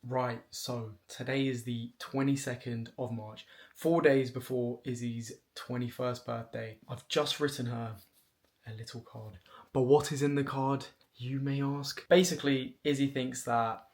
Right, so today is the 22nd of March, 4 days before Izzy's 21st birthday. I've just written her a little card. But what is in the card, you may ask? Basically, Izzy thinks that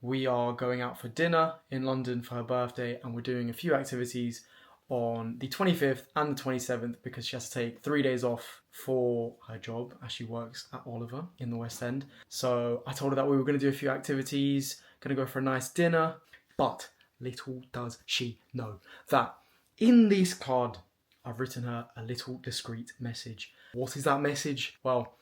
we are going out for dinner in London for her birthday and we're doing a few activities on the 25th and the 27th because she has to take 3 days off for her job as she works at Oliver in the West End. So I told her that we were going to do a few activities, going to go for a nice dinner, but little does she know that in this card I've written her a little discreet message. What is that message? Well,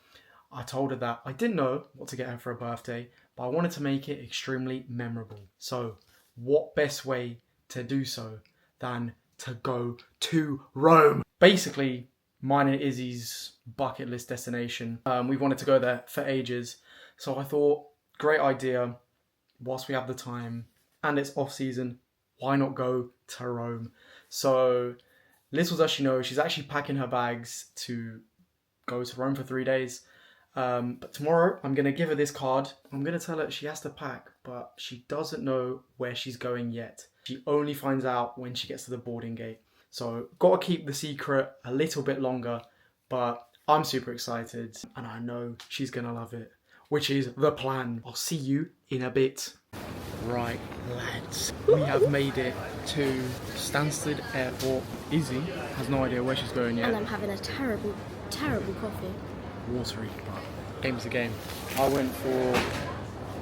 I told her that I didn't know what to get her for her birthday, but I wanted to make it extremely memorable. So what best way to do so than to go to Rome? Basically, mine and Izzy's bucket list destination. We wanted to go there for ages. So I thought, great idea, whilst we have the time and it's off season, why not go to Rome? So little does she know, she's actually packing her bags to go to Rome for 3 days. But tomorrow I'm going to give her this card. I'm going to tell her she has to pack, but she doesn't know where she's going yet. She only finds out when she gets to the boarding gate. So got to keep the secret a little bit longer, but I'm super excited and I know she's going to love it, which is the plan. I'll see you in a bit. Right, lads, we have made it to Stansted Airport. Izzy has no idea where she's going yet. And I'm having a terrible coffee. Watery, but game's the game. I went for,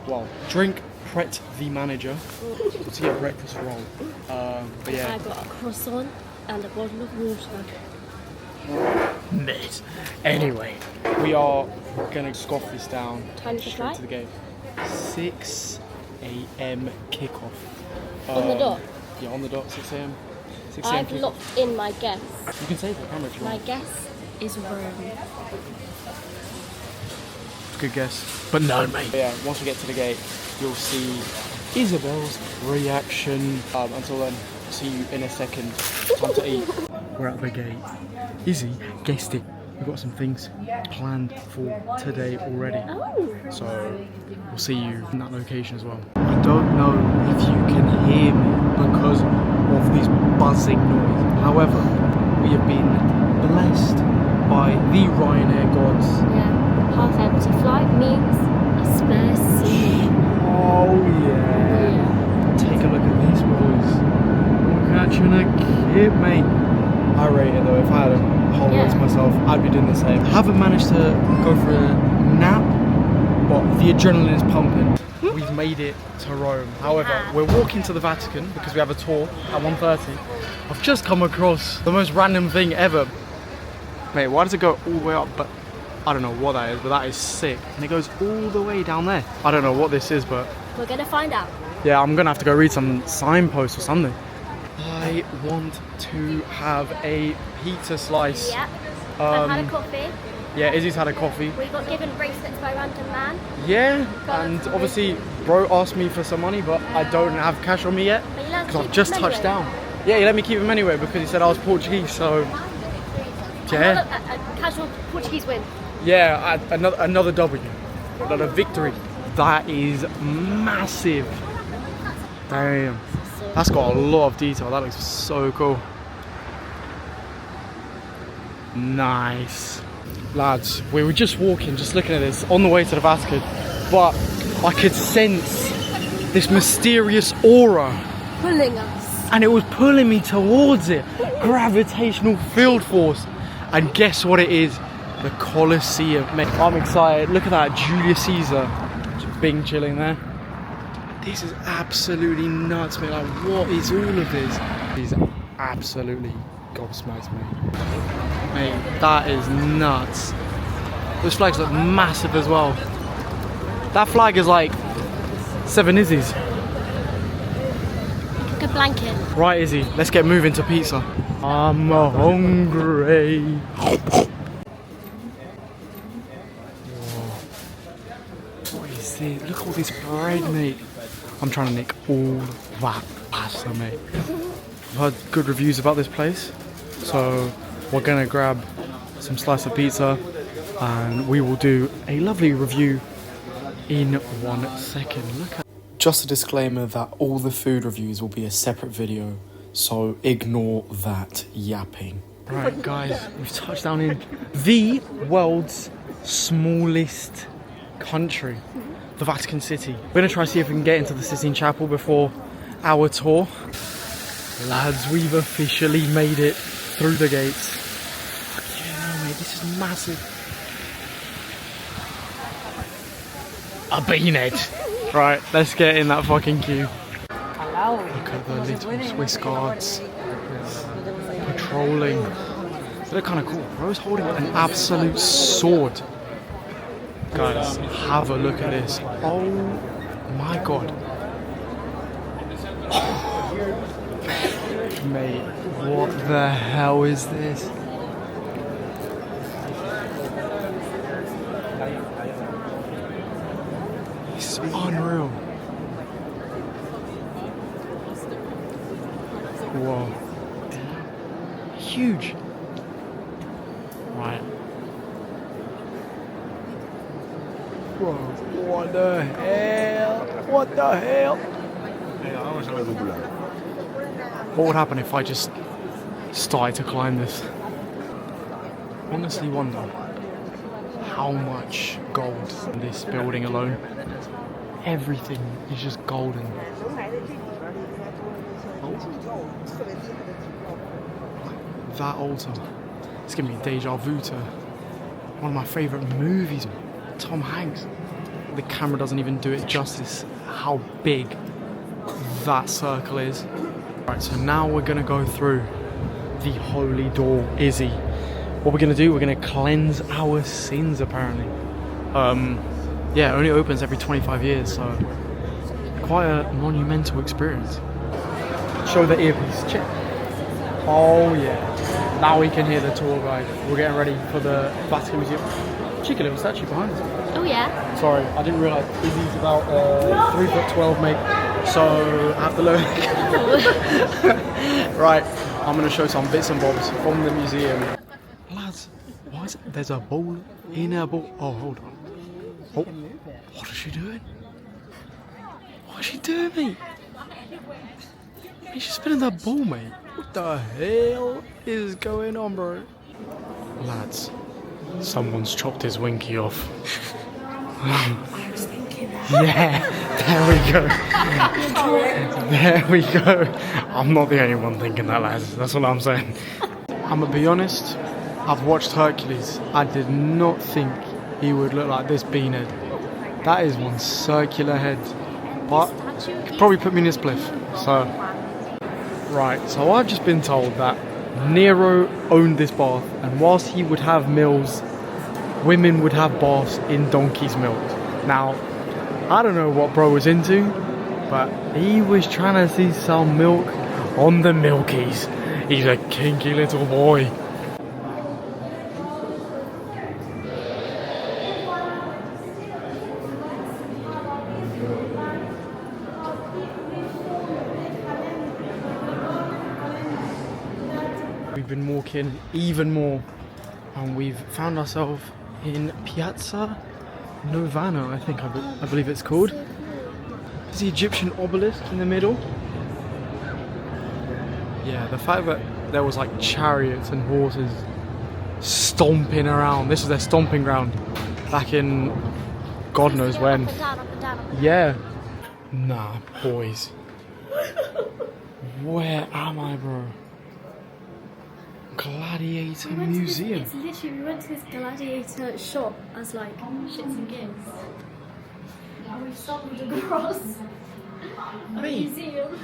well, drink Pret the manager to get breakfast roll. But yeah. I got a croissant and a bottle of water. Mate. Anyway, we are gonna scoff this down Straight to the gate. 6 a.m. kickoff. On the dot? Yeah, on the dot, 6 a.m. I've locked in my guess. You can say it for the camera if you want. My guess is Rome. Good guess. But no, mate. But yeah, once we get to the gate, you'll see Isabel's reaction. Until then, see you in a second. Time to eat. We're at the gate. Izzy guessed it. We've got some things planned for today already. Oh. So we'll see you in that location as well. I don't know if you can hear me because of this buzzing noise. However, we have been blessed by the Ryanair gods. Yeah. Half empty flight means a spare seat. Oh yeah. Take a look at these boys. We're catching a kid, mate. I rate it though. If I had a whole lot to myself, I'd be doing the same. I haven't managed to go for a nap, but the adrenaline is pumping. We've made it to Rome. However, we're walking to the Vatican because we have a tour at 1:30. I've just come across the most random thing ever. Mate, why does it go all the way up? But I don't know what that is, but that is sick. And it goes all the way down there. I don't know what this is, but We're gonna find out. yeah, I'm gonna have to go read some signposts or something. I want to have a pizza slice. Yeah. I've had a coffee. Yeah, Izzy's had a coffee. We got given bracelets by a random man. Yeah, and obviously bro asked me for some money, but I don't have cash on me yet because I've just touched down. Yeah, he let me keep them anyway because he said I was Portuguese, so yeah. A casual Portuguese win. Yeah, another W, another victory. That is massive. Damn, that's got a lot of detail. That looks so cool. Nice. Lads, we were just walking, just looking at this on the way to the Vatican, but I could sense this mysterious aura Pulling us. and it was pulling me towards it. Gravitational field force. And guess what it is? The Colosseum. Mate, I'm excited. Look at that, Julius Caesar. Just Bing chilling there. This is absolutely nuts, mate. Like, what is all of this? He's absolutely gobsmacked, mate. Mate, that is nuts. Those flags look massive as well. That flag is like 7 Izzy's. Like a blanket. Right, Izzy, let's get moving to pizza. I'm hungry. What is this? Look at all this bread, mate. I'm trying to nick all that pasta, mate. I've heard good reviews about this place, so we're gonna grab some slice of pizza and we will do a lovely review in 1 second. Look at Just a disclaimer that all the food reviews will be a separate video, so ignore that yapping. Right guys, we've touched down in the world's smallest country, the Vatican City. We're gonna try to see if we can get into the Sistine Chapel before our tour. Lads, we've officially made it through the gates. Fuck yeah, mate, this is massive. A beanhead. Right, let's get in that fucking queue. Look at the little Swiss guards patrolling. They look kind of cool. Bro's holding an absolute sword. Guys, have a look at this. Oh my god. Mate, what the hell is this? This is unreal. Whoa. Huge. Right. Whoa. What the hell? What the hell? What would happen if I just started to climb this? Honestly wonder how much gold in this building alone. Everything is just golden. That altar. It's giving me deja vu to one of my favourite movies, Tom Hanks. The camera doesn't even do it justice how big that circle is. Right, so now we're gonna go through the holy door, Izzy. What we're gonna do, we're gonna cleanse our sins apparently. Yeah, it only opens every 25 years, so quite a monumental experience. Show the earpiece, check. Oh yeah, now we can hear the tour guide. We're getting ready for the Vatican Museum. Cheeky little statue behind us. Oh yeah. Sorry, I didn't realise Izzy's about 3'12", mate. So I have to look. Right, I'm gonna show some bits and bobs from the museum. Lads, why is it? There's a ball in a ball. Oh, hold on. Oh, what is she doing? What is she doing, mate? She's spinning that ball, mate. What the hell is going on, bro? Lads, someone's chopped his winky off. I was thinking that. Yeah, there we go. There we go. I'm not the only one thinking that, lads. That's what I'm saying. I'm gonna be honest, I've watched Hercules. I did not think he would look like this beanhead. That is one circular head. But could probably put me in his spliff. So, right, so I've just been told that Nero owned this bath, and whilst he would have meals, women would have baths in donkey's milk. Now, I don't know what bro was into, but he was trying to see some milk on the milkies. He's a kinky little boy. We've been walking even more, and we've found ourselves in Piazza Novana, I believe it's called. There's the Egyptian obelisk in the middle. Yeah, the fact that there was like chariots and horses stomping around. This was their stomping ground back in God knows when. Up and down, up and down, up and down. Yeah. Nah, boys. Where am I, bro? Gladiator Museum. It's literally, we went to this gladiator shop as like shits and gigs. And we stumbled across a museum.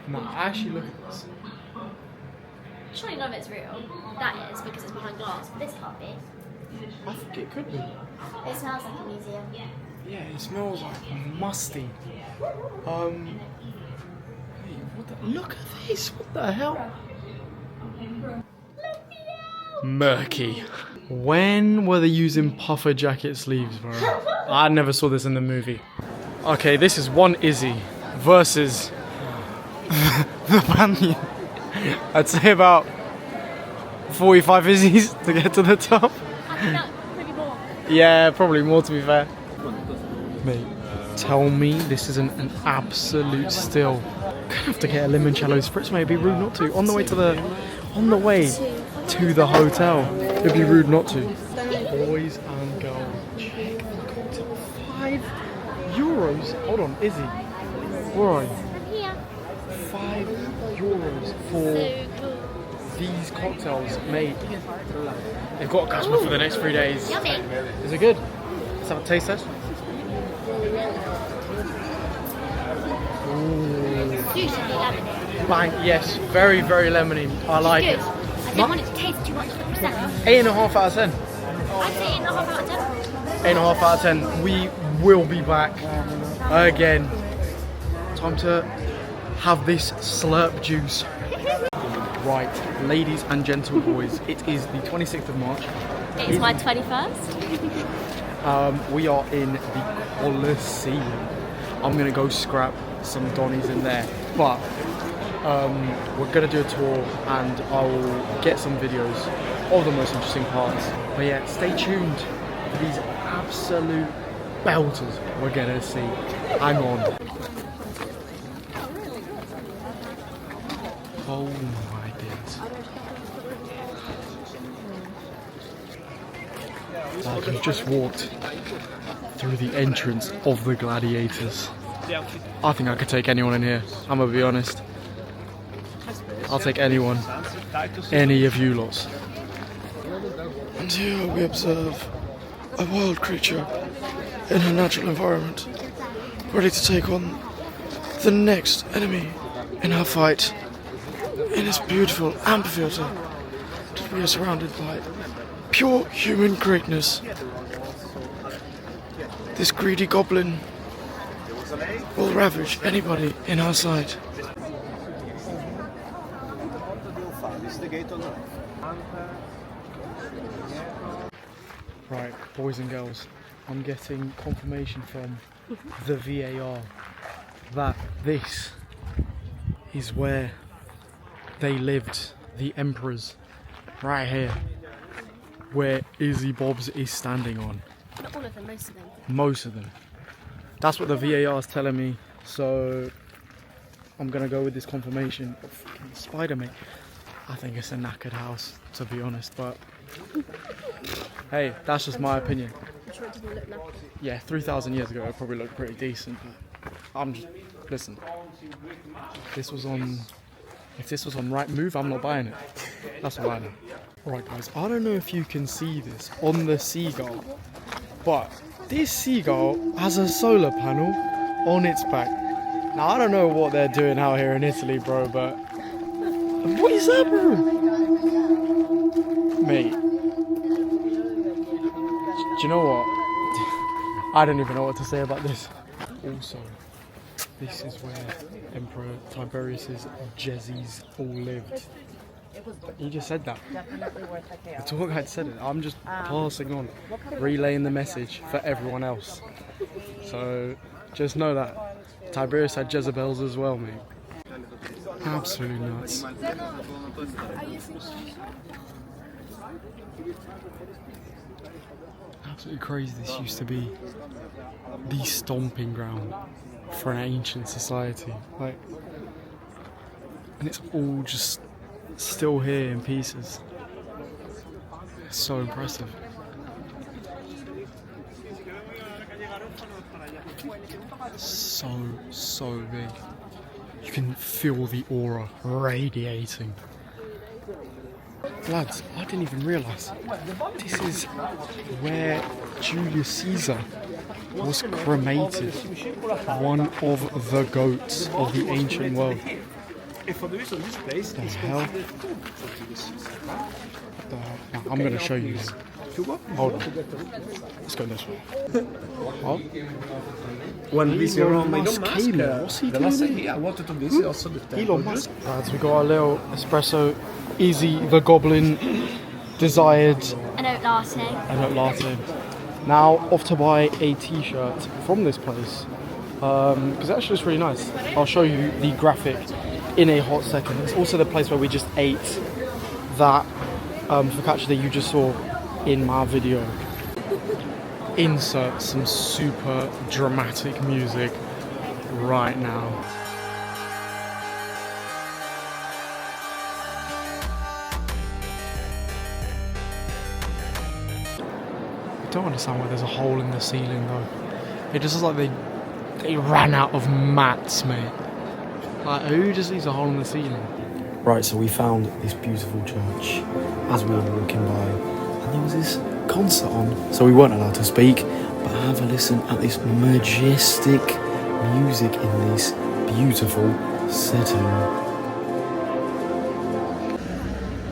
Nah, actually look at this. Surely none of it's real. That is because it's behind glass, but this can't be. I think it could be. It smells like a museum. Yeah, it smells like musty. Hey, what the, look at this, what the hell? Murky. When were they using puffer jacket sleeves, bro? I never saw this in the movie. Okay, this is one Izzy versus the Banyan. I'd say about 45 Izzies to get to the top. I think that maybe more. Yeah, probably more to be fair. Mate, tell me this isn't an absolute steal. Gonna have to get a limoncello spritz, mate. It'd be rude not to. On the way to the hotel, it'd be rude not to. Boys and girls, check the cocktail. €5. Hold on, Izzy. Where are you? Here. €5 for these cocktails, mate. They've got a customer for the next 3 days. Yummy. Is it good? Let's have a taste test. Beautifully lemony. Bang, yes, very, very lemony. I like Good. it. I don't want it to taste too much. 8.5 out of 10. I'd say 8.5 out of 10. 8.5 out of 10. We will be back again. Time to have this slurp juice. Right, ladies and gentle boys, it is the 26th of March. It's my 21st. We are in the Colosseum. I'm gonna go scrap some Donnies in there, but we're gonna do a tour and I'll get some videos of the most interesting parts. But yeah, stay tuned for these absolute belters we're gonna see. Hang on. Oh my days. Like I've just walked through the entrance of the gladiators. I think I could take anyone in here, I'm gonna be honest. I'll take anyone, any of you lots. And here we observe a wild creature in a natural environment, ready to take on the next enemy in our fight in this beautiful amphitheatre that we are surrounded by pure human greatness. This greedy goblin will ravage anybody in our sight. Right, boys and girls, I'm getting confirmation from the VAR that this is where they lived, the emperors, right here, where Izzy Bobs is standing on. Not all of them, most of them. Most of them. That's what the VAR is telling me, so I'm gonna go with this confirmation. Oh, fucking spider, mate. I think it's a knackered house, to be honest, but hey, that's just my opinion. I'm sure it didn't look like. Yeah, 3,000 years ago it probably looked pretty decent, but I'm just, listen, if this was on Right Move, I'm not buying it. That's what I know. Alright guys, I don't know if you can see this on the seagull, but this seagull has a solar panel on its back. Now I don't know what they're doing out here in Italy, bro, but what is that, bro? Mate, do you know what? I don't even know what to say about this. Also, this is where Emperor Tiberius's Jezzies all lived. He just said that. The tour guide said it. I'm just passing on, relaying the message for everyone else. So just know that Tiberius had Jezebels as well, mate. Absolutely nuts. Absolutely crazy. This used to be the stomping ground for an ancient society. Like, and it's all just still here in pieces. It's so impressive. So big. You can feel the aura radiating. Lads, I didn't even realise this is where Julius Caesar was cremated. One of the goats of the ancient world. What the hell? Now, I'm going to show you this. Hold on. Let's go this way. Oh. When we around Musk came here. What's he doing? I wanted to visit also the temple. Elon Musk. Lads, we got our little espresso. Easy the Goblin desired An oat latte. an oat latte. Now off to buy a t-shirt from this place because it actually looks really nice. I'll show you the graphic in a hot second. It's also the place where we just ate that focaccia that you just saw in my video. insert some super dramatic music right now. I don't understand why there's a hole in the ceiling though. It just looks like they ran out of mats, mate. Like, who just leaves a hole in the ceiling? Right, so we found this beautiful church as we were walking by, and there was this concert on, so we weren't allowed to speak, but have a listen at this majestic music in this beautiful setting.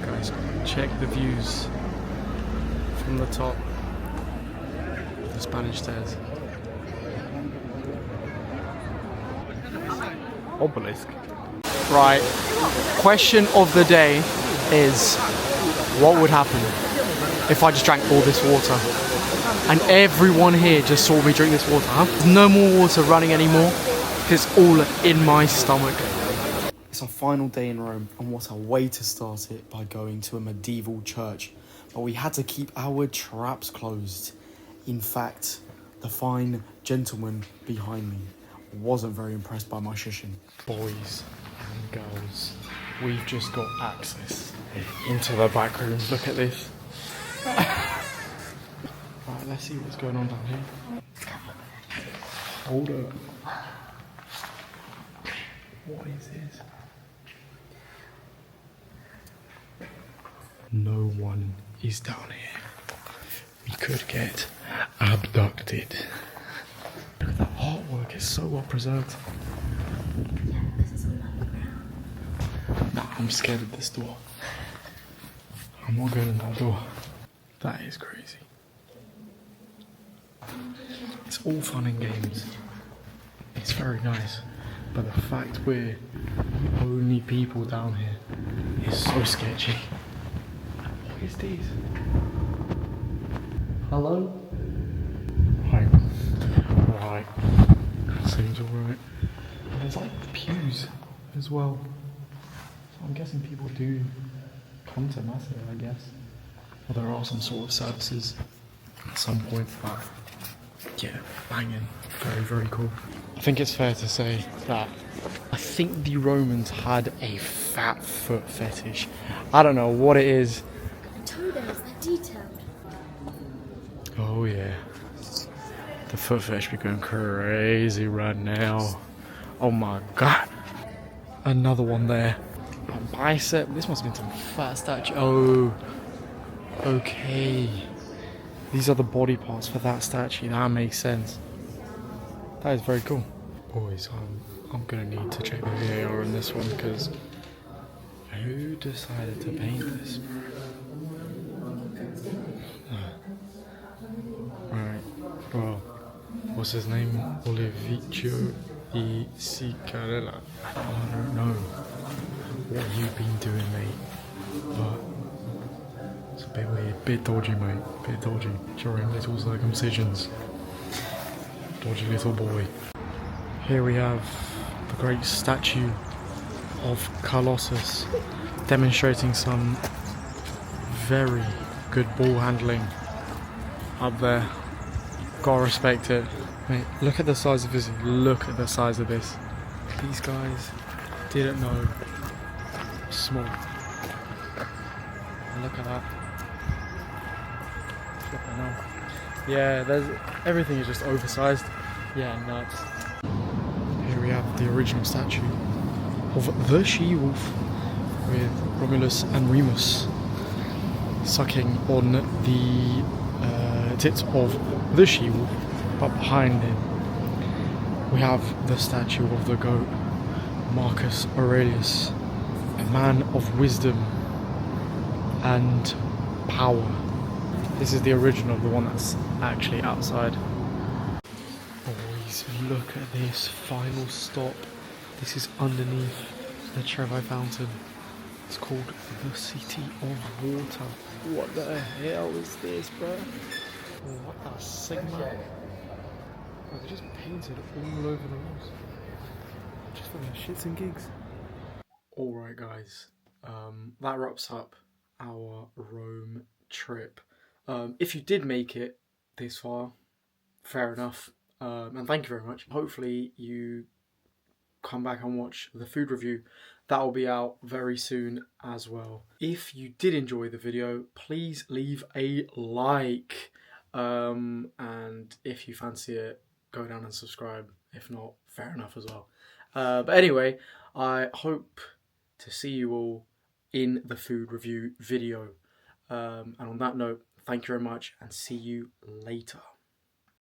Guys, check the views from the top. The Spanish stairs. Obelisk. Right, question of the day is, what would happen if I just drank all this water? And everyone here just saw me drink this water, huh? There's no more water running anymore, because it's all in my stomach. It's our final day in Rome, and what a way to start it by going to a medieval church. But we had to keep our traps closed. In fact, the fine gentleman behind me wasn't very impressed by my shushing. Boys and girls, we've just got access into the back room. Look at this. Right, let's see what's going on down here. Hold up. What is this? No one is down here. We could get abducted. Look at the artwork, it's so well preserved. Nah, I'm scared of this door. I'm not going in that door. That is crazy. It's all fun and games. It's very nice. But the fact we're the only people down here is so sketchy. What is this? Hello? Right. Right. Seems alright. There's like pews as well. So I'm guessing people do come to Mass here, I guess. Well, there are some sort of services at some point, but yeah, banging. Very, very cool. I think it's fair to say that I think the Romans had a fat foot fetish. I don't know what it is. The toenails, they're detailed. Oh yeah. The foot fetish be going crazy right now. Oh my god. Another one there. A bicep. This must have been some fat statue. Oh. Okay. These are the body parts for that statue. That makes sense. That is very cool. Boys, I'm gonna need to check the VAR on this one because who decided to paint this? Right. Well, what's his name? Olivicio e Sicarella. I don't know what you've been doing, mate, but it's a bit weird, bit dodgy, mate, bit dodgy. During little circumcisions. Dodgy little boy. Here we have the great statue of Colossus, demonstrating some very good ball handling up there. Gotta respect it. Mate, look at the size of this. Look at the size of this. These guys didn't know. Small. And look at that. Flipping hell. Yeah, everything is just oversized. Yeah, nuts. Here we have the original statue of the she-wolf with Romulus and Remus sucking on the tits of the she-wolf, but behind him we have the statue of the goat, Marcus Aurelius, a man of wisdom and power. This is the original, the one that's actually outside. Boys, look at this final stop. This is underneath the Trevi Fountain. It's called the City of Water. What the hell is this, bro? What a Sigma. Oh, they just painted all over the walls. Just for their shits and gigs. Alright guys, that wraps up our Rome trip. If you did make it this far, fair enough. And thank you very much. Hopefully you come back and watch the food review. That will be out very soon as well. If you did enjoy the video, please leave a like. And if you fancy it, go down and subscribe. If not, fair enough as well. But anyway, I hope to see you all in the food review video. And on that note, thank you very much and see you later.